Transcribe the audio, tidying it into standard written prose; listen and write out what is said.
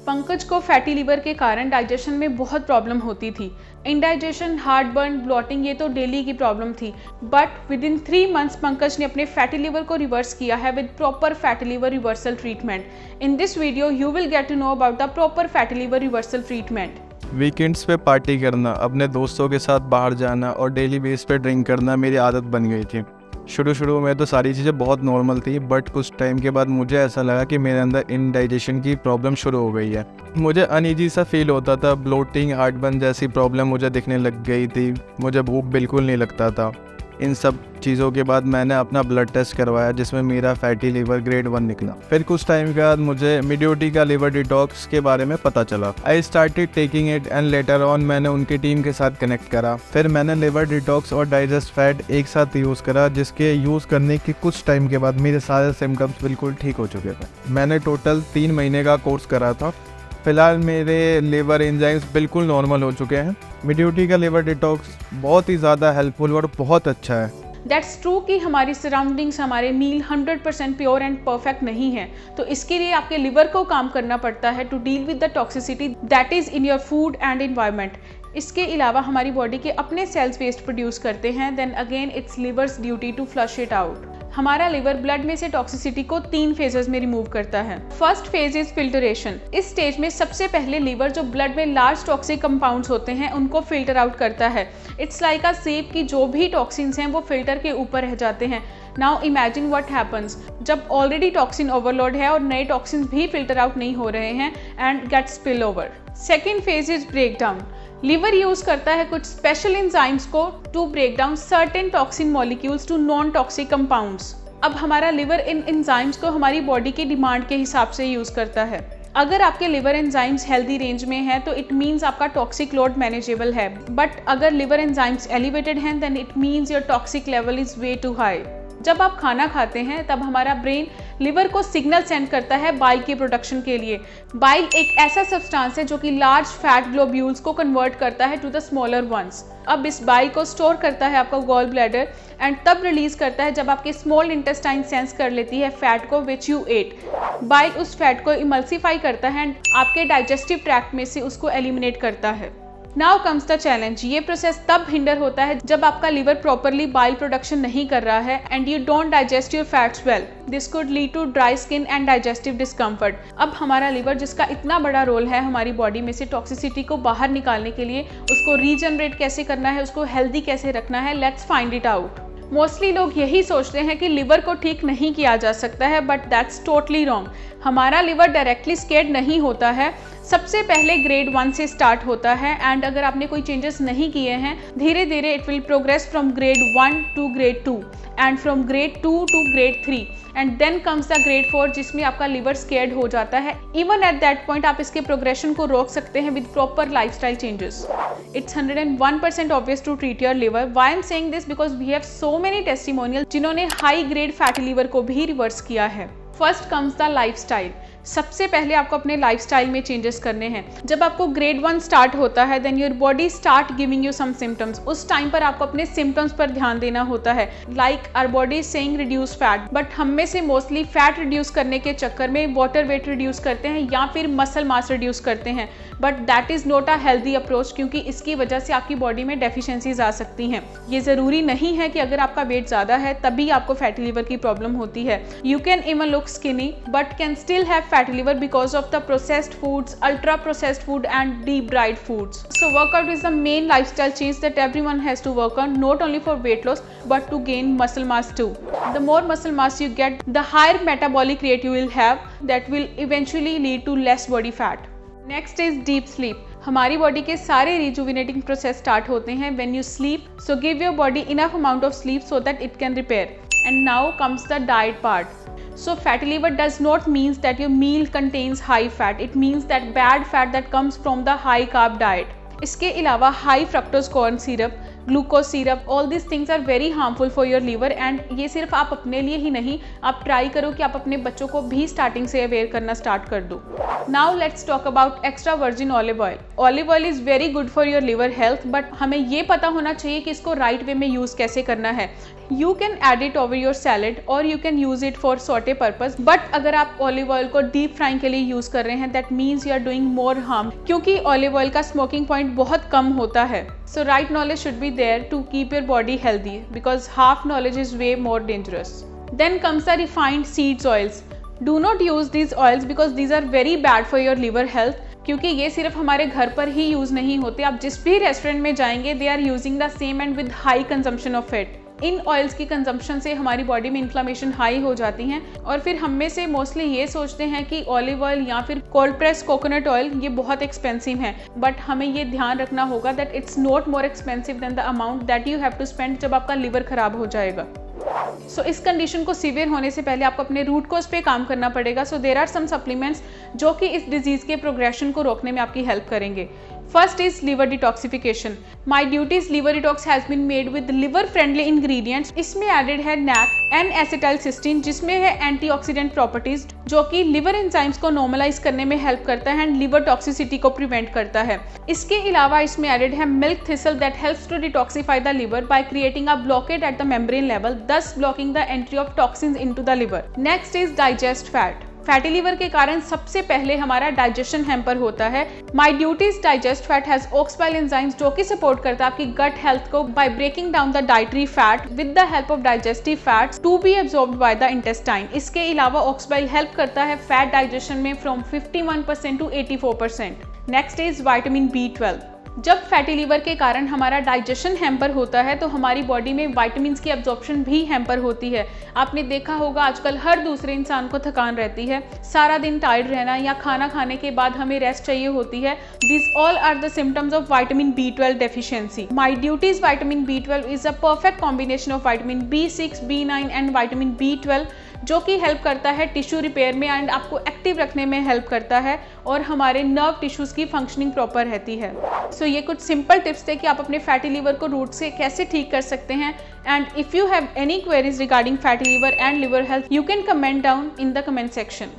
पंकज को fatty liver के कारण डाइजेशन में बहुत प्रॉब्लम होती थी। इंडाइजेशन, हार्ट बर्न, ब्लॉटिंग ये तो डेली की प्रॉब्लम थी, but within 3 months Pankaj ने अपने फैटी लिवर को रिवर्स किया है with proper fatty liver reversal treatment. In this video you will get to know about the proper fatty liver reversal treatment. Weekends पे party करना, अपने दोस्तों के साथ बाहर जाना और डेली बेस पे ड्रिंक करना मेरी आदत बन गई थी। शुरू में तो सारी चीज़ें बहुत नॉर्मल थी, बट कुछ टाइम के बाद मुझे ऐसा लगा कि मेरे अंदर इंडाइजेशन की प्रॉब्लम शुरू हो गई है। मुझे अनईजी सा फील होता था, ब्लोटिंग, हार्टबर्न जैसी प्रॉब्लम मुझे दिखने लग गई थी, मुझे भूख बिल्कुल नहीं लगता था। इन सब चीज़ों के बाद मैंने अपना ब्लड टेस्ट करवाया जिसमें मेरा फैटी लिवर ग्रेड 1 निकला। फिर कुछ टाइम के बाद मुझे मिड्योटी का लिवर डिटॉक्स के बारे में पता चला। I started taking it and later on मैंने उनकी टीम के साथ कनेक्ट करा। फिर मैंने लिवर डिटॉक्स और डाइजेस्ट फैट एक साथ यूज़ करा, जिसके यूज़ करने के कुछ टाइम के बाद मेरे सारे सिम्टम्स बिल्कुल ठीक हो चुके थे। मैंने टोटल 3 महीने का कोर्स करा था। फिलहाल मेरे लिवर एंजाइम्स बिल्कुल नॉर्मल हो चुके हैं। मिड्योटी का लिवर डिटॉक्स बहुत ही ज़्यादा हेल्पफुल और बहुत अच्छा है। दैट्स ट्रू कि हमारी सराउंडिंग्स, हमारे मील 100% प्योर एंड परफेक्ट नहीं है, तो इसके लिए आपके लिवर को काम करना पड़ता है to deal with the toxicity that is in your food and environment. इसके अलावा हमारी बॉडी के अपने सेल्स वेस्ट प्रोड्यूस करते हैं, then again it's liver's duty to flush it out. हमारा लिवर ब्लड में से टॉक्सिसिटी को 3 फेजेस में रिमूव करता है। First phase is filtration. इस स्टेज में सबसे पहले लिवर जो ब्लड में लार्ज टॉक्सिक कंपाउंड्स होते हैं उनको फिल्टर आउट करता है। इट्स लाइक अ सेप कि जो भी टॉक्सिन्स हैं वो फिल्टर के ऊपर रह जाते हैं। नाउ इमेजिन व्हाट हैपन्स जब ऑलरेडी टॉक्सिन ओवरलोड है और नए टॉक्सिन्स भी फिल्टर आउट नहीं हो रहे हैं and get spill over. Second phase is break down. Liver use करता है कुछ स्पेशल एंजाइम्स को to break down certain toxin molecules to non toxic compounds. अब हमारा लिवर इन एंजाइम्स को हमारी बॉडी की डिमांड के हिसाब से यूज करता है। अगर आपके लिवर एंजाइम्स हेल्दी रेंज में है तो इट मीन्स आपका टॉक्सिक लोड मैनेजेबल है, बट अगर लिवर एंजाइम्स एलिवेटेड हैं then it means your toxic level is way too high. जब आप खाना खाते हैं तब हमारा ब्रेन लिवर को सिग्नल सेंड करता है बाइल की प्रोडक्शन के लिए। बाइल एक ऐसा सब्सटेंस है जो कि लार्ज फैट ग्लोब्यूल्स को कन्वर्ट करता है टू द स्मॉलर वंस। अब इस बाइल को स्टोर करता है आपका गॉल ब्लैडर एंड तब रिलीज करता है जब आपके स्मॉल इंटेस्टाइन सेंस कर लेती है फैट को विच यू एट। बाइल उस फैट को इमल्सिफाई करता है एंड आपके डाइजेस्टिव ट्रैक्ट में से उसको एलिमिनेट करता है। Now comes the challenge. ये प्रोसेस तब हिंडर होता है जब आपका लिवर प्रॉपरली बाइल प्रोडक्शन नहीं कर रहा है and you don't digest your fats well. This could lead to dry skin and digestive discomfort. अब हमारा लिवर जिसका इतना बड़ा रोल है हमारी बॉडी में से टॉक्सिसिटी को बाहर निकालने के लिए, उसको रीजनरेट कैसे करना है, उसको हेल्दी कैसे रखना है, let's find it out. Mostly लोग यही सोचते हैं कि लिवर को ठीक नहीं किया जा सकता है, बट दैट्स टोटली रॉन्ग। हमारा लिवर डायरेक्टली स्केर्ड नहीं होता है, सबसे पहले ग्रेड 1 से स्टार्ट होता है एंड अगर आपने कोई चेंजेस नहीं किए हैं धीरे धीरे it will progress from grade 1 to grade 2 and from grade 2 to grade 3 and then comes the grade 4 जिसमें आपका लिवर स्केर्ड हो जाता है। इवन एट दैट पॉइंट आप इसके प्रोग्रेशन को रोक सकते हैं with proper lifestyle changes. It's 101% obvious to treat your liver. Why I am saying this because we have so many testimonial जिन्होंने हाई ग्रेड फैटी लिवर को भी रिवर्स किया है। First comes the lifestyle. सबसे पहले आपको अपने लाइफस्टाइल में चेंजेस करने हैं। जब आपको ग्रेड 1 स्टार्ट होता है then your body start giving you some symptoms. उस टाइम पर आपको अपने सिम्टम्स पर ध्यान देना होता है। Like our body saying reduce fat, but हम में से मोस्टली फैट रिड्यूस करने के चक्कर में वाटर वेट रिड्यूस करते हैं या फिर मसल मास रिड्यूस करते हैं, but that is not a healthy approach क्योंकि इसकी वजह से आपकी बॉडी में डेफिशिएंसीज आ सकती हैं। ये जरूरी नहीं है कि अगर आपका वेट ज्यादा है तभी आपको फैटी लिवर की प्रॉब्लम होती है। You can even look skinny but can still have fatty liver because of the processed foods, ultra processed food and deep fried foods. So workout is the main lifestyle change that everyone has to work on, not only for weight loss but to gain muscle mass too. The more muscle mass you get, the higher metabolic rate you will have that will eventually lead to less body fat. Next is deep sleep. हमारी body के सारे rejuvenating process start होते हैं when you sleep, so give your body enough amount of sleep so that it can repair. And now comes the diet part. So fatty liver does not means that your meal contains high fat. It means that bad fat that comes from the high carb diet. इसके अलावा high fructose corn syrup, glucose syrup, all this things are very harmful for your liver. And ये सिर्फ आप अपने लिए ही नहीं, आप try करो कि आप अपने बच्चों को भी स्टार्टिंग से अवेयर करना स्टार्ट कर दो। Now let's talk about extra virgin olive oil. Olive oil is very good for your liver health, but हमें ये पता होना चाहिए कि इसको राइट वे में यूज कैसे करना है। You can add it over your salad or you can use it for saute purpose, but अगर आप ऑलिव ऑयल को डीप फ्राइंग के लिए यूज कर रहे हैं, that means you are doing more harm, क्योंकि ऑलिव ऑयल का स्मोकिंग पॉइंट बहुत कम होता है। So right knowledge should be there to keep your body healthy, because half knowledge is way more dangerous. Then comes the refined seeds oils. Do not use these oils because these are very bad for your liver health, क्योंकि ये सिर्फ हमारे घर पर ही use नहीं होते, आप जिस भी रेस्टोरेंट में जाएंगे they are using the same and with high consumption of fat. इन ऑयल्स की कंजम्पशन से हमारी बॉडी में इन्फ्लामेशन हाई हो जाती हैं, और फिर हम में से मोस्टली ये सोचते हैं कि ऑलिव ऑयल या फिर कोल्ड प्रेस कोकोनट ऑयल ये बहुत एक्सपेंसिव है, बट हमें ये ध्यान रखना होगा that it's not more expensive than the amount that you have to spend जब आपका लिवर खराब हो जाएगा। सो इस कंडीशन को सीवियर होने से पहले आपको अपने रूट कॉज पे काम करना पड़ेगा। So there are some supplements जो कि इस डिजीज के प्रोग्रेशन को रोकने में आपकी हेल्प करेंगे। First is liver detoxification. My duties liver detox has been made with liver friendly ingredients. इसमें एडेड है NAC एन एसिटाइलसिस्टीन, जिसमें है एंटीऑक्सीडेंट प्रॉपर्टीज जो कि लिवर एंजाइम्स को नॉर्मलाइज करने में हेल्प करता है एंड लिवर टॉक्सिसिटी को प्रिवेंट करता है। इसके अलावा इसमें एडेड है milk thistle that helps to detoxify the liver by creating a blockade at the membrane level, thus blocking the entry of toxins into the liver. Next is digest fat. Fatty liver के कारण सबसे पहले हमारा digestion hamper होता है। My duties digest fat has ox bile enzymes जो कि support करता है आपकी गट हेल्थ को by breaking down the dietary fat with the help of digestive fats to be absorbed by the intestine. इसके अलावा ऑक्सबाइल हेल्प करता है फैट डाइजेशन में from 51% to 84%। Next is vitamin B12। जब फैटी लीवर के कारण हमारा डाइजेशन हैम्पर होता है तो हमारी बॉडी में विटामिन्स की एब्जॉर्प्शन भी हैम्पर होती है। आपने देखा होगा आजकल हर दूसरे इंसान को थकान रहती है, सारा दिन टायर्ड रहना या खाना खाने के बाद हमें रेस्ट चाहिए होती है। This all are the symptoms of vitamin B12 deficiency. My duties vitamin B12 is a perfect combination of vitamin B6, B9 and vitamin B12 जो कि हेल्प करता है टिश्यू रिपेयर में एंड आपको एक्टिव रखने में हेल्प करता है, और हमारे नर्व टिश्यूज की फंक्शनिंग प्रॉपर रहती है। सो ये कुछ सिंपल टिप्स थे कि आप अपने फैटी लीवर को रूट से कैसे ठीक कर सकते हैं। And if you have any queries regarding fatty liver and liver health, you can comment down in the comment section.